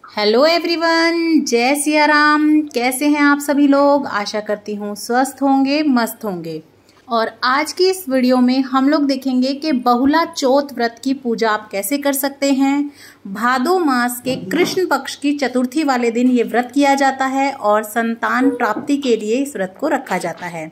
Hello everyone, जय सिया राम। कैसे हैं आप सभी लोग? आशा करती हूँ स्वस्थ होंगे, मस्त होंगे। और आज की इस वीडियो में हम लोग देखेंगे कि बहुला चौथ व्रत की पूजा आप कैसे कर सकते हैं। भादो मास के कृष्ण पक्ष की चतुर्थी वाले दिन ये व्रत किया जाता है और संतान प्राप्ति के लिए इस व्रत को रखा जाता है।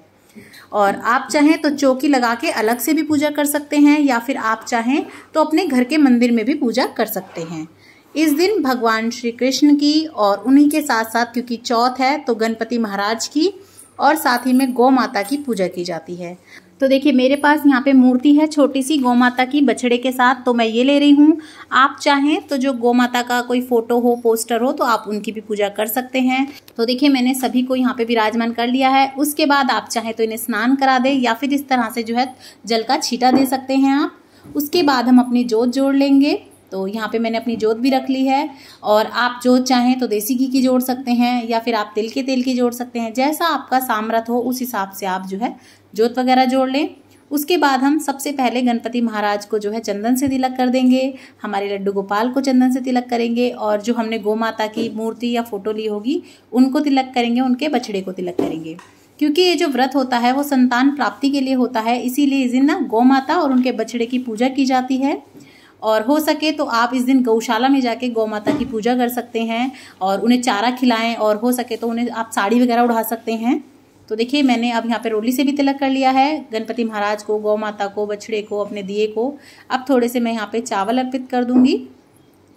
और आप चाहें तो चौकी लगा के अलग से भी पूजा कर सकते हैं, या फिर आप चाहें तो अपने घर के मंदिर में भी पूजा कर सकते हैं। इस दिन भगवान श्री कृष्ण की और उन्हीं के साथ साथ, क्योंकि चौथ है, तो गणपति महाराज की और साथ ही में गौ माता की पूजा की जाती है। तो देखिए, मेरे पास यहाँ पे मूर्ति है छोटी सी गौ माता की बछड़े के साथ, तो मैं ये ले रही हूँ। आप चाहें तो जो गौ माता का कोई फोटो हो, पोस्टर हो, तो आप उनकी भी पूजा कर सकते हैं। तो देखिए, मैंने सभी को यहाँ पे विराजमान कर लिया है। उसके बाद आप चाहें तो इन्हें स्नान करा दें, या फिर इस तरह से जो है जल का छींटा दे सकते हैं आप। उसके बाद हम अपनी जोत जोड़ लेंगे। तो यहाँ पे मैंने अपनी जोत भी रख ली है, और आप जोत चाहें तो देसी घी की जोड़ सकते हैं, या फिर आप तिल के तेल की जोड़ सकते हैं। जैसा आपका सामर्थ्य हो उस हिसाब से आप जो है जोत वगैरह जोड़ लें। उसके बाद हम सबसे पहले गणपति महाराज को जो है चंदन से तिलक कर देंगे। हमारे लड्डू गोपाल को चंदन से तिलक करेंगे, और जो हमने गौ माता की मूर्ति या फोटो ली होगी उनको तिलक करेंगे, उनके बछड़े को तिलक करेंगे। क्योंकि ये जो व्रत होता है वो संतान प्राप्ति के लिए होता है, इसीलिए इस दिन ना गौ माता और उनके बछड़े की पूजा की जाती है। और हो सके तो आप इस दिन गौशाला में जाके गौ माता की पूजा कर सकते हैं और उन्हें चारा खिलाएं, और हो सके तो उन्हें आप साड़ी वगैरह उड़ा सकते हैं। तो देखिए, मैंने अब यहाँ पे रोली से भी तिलक कर लिया है गणपति महाराज को, गौ माता को, बछड़े को, अपने दिए को। अब थोड़े से मैं यहाँ पे चावल अर्पित कर दूंगी।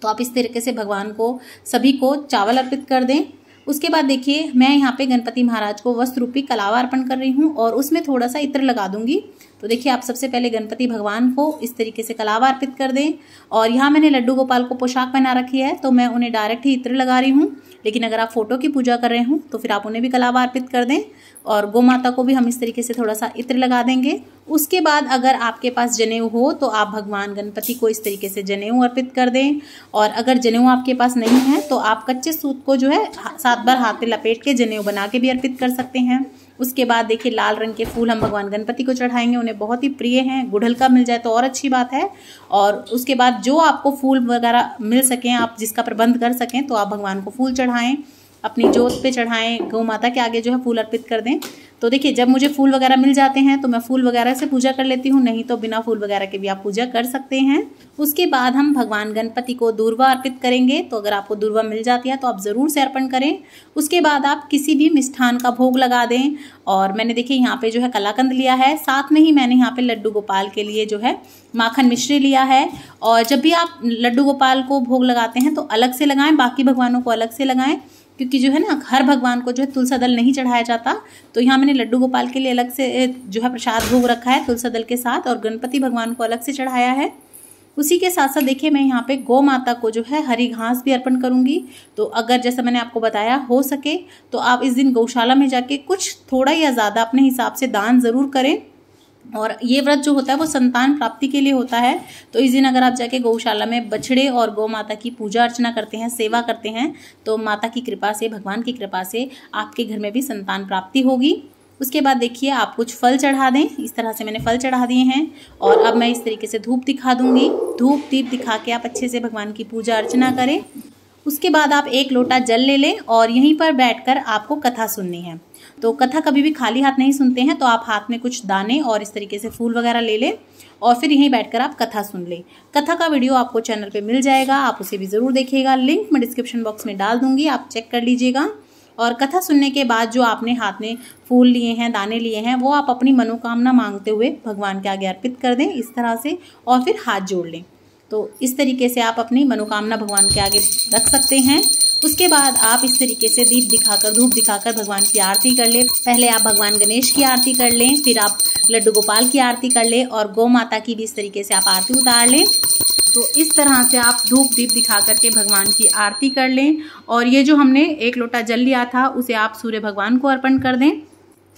तो आप इस तरीके से भगवान को, सभी को चावल अर्पित कर दें। उसके बाद देखिए, मैं यहाँ पे गणपति महाराज को वस्त्र रूपी कलावा अर्पण कर रही हूँ, और उसमें थोड़ा सा इत्र लगा दूंगी। तो देखिए, आप सबसे पहले गणपति भगवान को इस तरीके से कलावा अर्पित कर दें। और यहाँ मैंने लड्डू गोपाल को पोशाक पहना रखी है, तो मैं उन्हें डायरेक्ट ही इत्र लगा रही हूँ। लेकिन अगर आप फोटो की पूजा कर रहे हो तो फिर आप उन्हें भी कलावा अर्पित कर दें, और गौ माता को भी हम इस तरीके से थोड़ा सा इत्र लगा देंगे। उसके बाद अगर आपके पास जनेऊ हो तो आप भगवान गणपति को इस तरीके से जनेऊ अर्पित कर दें। और अगर जनेऊ आपके पास नहीं है तो आप कच्चे सूत को जो है 7 बार हाथ में लपेट के जनेऊ बना के भी अर्पित कर सकते हैं। उसके बाद देखिए, लाल रंग के फूल हम भगवान गणपति को चढ़ाएंगे, उन्हें बहुत ही प्रिय हैं। गुड़हल का मिल जाए तो और अच्छी बात है। और उसके बाद जो आपको फूल वगैरह मिल सकें, आप जिसका प्रबंध कर सकें, तो आप भगवान को फूल चढ़ाएं, अपनी जोत पे चढ़ाएं, गौ माता के आगे जो है फूल अर्पित कर दें। तो देखिए, जब मुझे फूल वगैरह मिल जाते हैं तो मैं फूल वगैरह से पूजा कर लेती हूँ, नहीं तो बिना फूल वगैरह के भी आप पूजा कर सकते हैं। उसके बाद हम भगवान गणपति को दूर्वा अर्पित करेंगे। तो अगर आपको दूर्वा मिल जाती है तो आप ज़रूर से अर्पण करें। उसके बाद आप किसी भी मिष्ठान का भोग लगा दें। और मैंने देखिए यहाँ पे जो है कलाकंद लिया है, साथ में ही मैंने यहाँ पे लड्डू गोपाल के लिए जो है माखन मिश्री लिया है। और जब भी आप लड्डू गोपाल को भोग लगाते हैं तो अलग से लगाएं, बाकी भगवानों को अलग से लगाएं, क्योंकि जो है ना, हर भगवान को जो है तुलसा दल नहीं चढ़ाया जाता। तो यहाँ मैंने लड्डू गोपाल के लिए अलग से जो है प्रसाद भोग रखा है तुलसा दल के साथ, और गणपति भगवान को अलग से चढ़ाया है। उसी के साथ साथ देखिए, मैं यहाँ पे गौ माता को जो है हरी घास भी अर्पण करूंगी। तो अगर जैसा मैंने आपको बताया, हो सके तो आप इस दिन गौशाला में जाके कुछ थोड़ा या ज़्यादा अपने हिसाब से दान ज़रूर करें। और ये व्रत जो होता है वो संतान प्राप्ति के लिए होता है। तो इस दिन अगर आप जाके गौशाला में बछड़े और गौ माता की पूजा अर्चना करते हैं, सेवा करते हैं, तो माता की कृपा से, भगवान की कृपा से आपके घर में भी संतान प्राप्ति होगी। उसके बाद देखिए, आप कुछ फल चढ़ा दें। इस तरह से मैंने फल चढ़ा दिए हैं, और अब मैं इस तरीके से धूप दिखा दूंगी। धूप दीप दिखा के आप अच्छे से भगवान की पूजा अर्चना करें। उसके बाद आप 1 लोटा जल ले लें, और यहीं पर बैठकर आपको कथा सुननी है। तो कथा कभी भी खाली हाथ नहीं सुनते हैं, तो आप हाथ में कुछ दाने और इस तरीके से फूल वगैरह ले लें, और फिर यहीं बैठकर आप कथा सुन लें। कथा का वीडियो आपको चैनल पे मिल जाएगा, आप उसे भी ज़रूर देखिएगा। लिंक मैं डिस्क्रिप्शन बॉक्स में डाल दूंगी, आप चेक कर लीजिएगा। और कथा सुनने के बाद जो आपने हाथ में फूल लिए हैं, दाने लिए हैं, वो आप अपनी मनोकामना मांगते हुए भगवान के आगे अर्पित कर दें इस तरह से, और फिर हाथ जोड़ लें। तो इस तरीके से आप अपनी मनोकामना भगवान के आगे रख सकते हैं। उसके बाद आप इस तरीके से दीप दिखाकर, धूप दिखाकर भगवान की आरती कर लें। पहले आप भगवान गणेश की आरती कर लें, फिर आप लड्डू गोपाल की आरती कर लें, और गौ माता की भी इस तरीके से आप आरती उतार लें। तो इस तरह से आप धूप दीप दिखा करके भगवान की आरती कर लें। और ये जो हमने 1 लोटा जल लिया था, उसे आप सूर्य भगवान को अर्पण कर दें।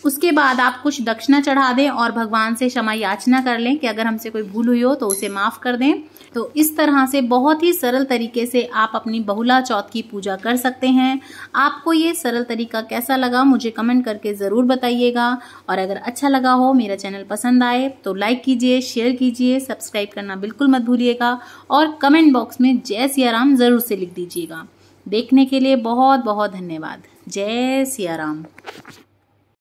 उसके बाद आप कुछ दक्षिणा चढ़ा दें और भगवान से क्षमा याचना कर लें कि अगर हमसे कोई भूल हुई हो तो उसे माफ़ कर दें। तो इस तरह से बहुत ही सरल तरीके से आप अपनी बहुला चौथ की पूजा कर सकते हैं। आपको ये सरल तरीका कैसा लगा मुझे कमेंट करके ज़रूर बताइएगा, और अगर अच्छा लगा हो, मेरा चैनल पसंद आए तो लाइक कीजिए, शेयर कीजिए, सब्सक्राइब करना बिल्कुल मत भूलिएगा, और कमेंट बॉक्स में जय सिया राम ज़रूर से लिख दीजिएगा। देखने के लिए बहुत बहुत धन्यवाद। जय सिया राम।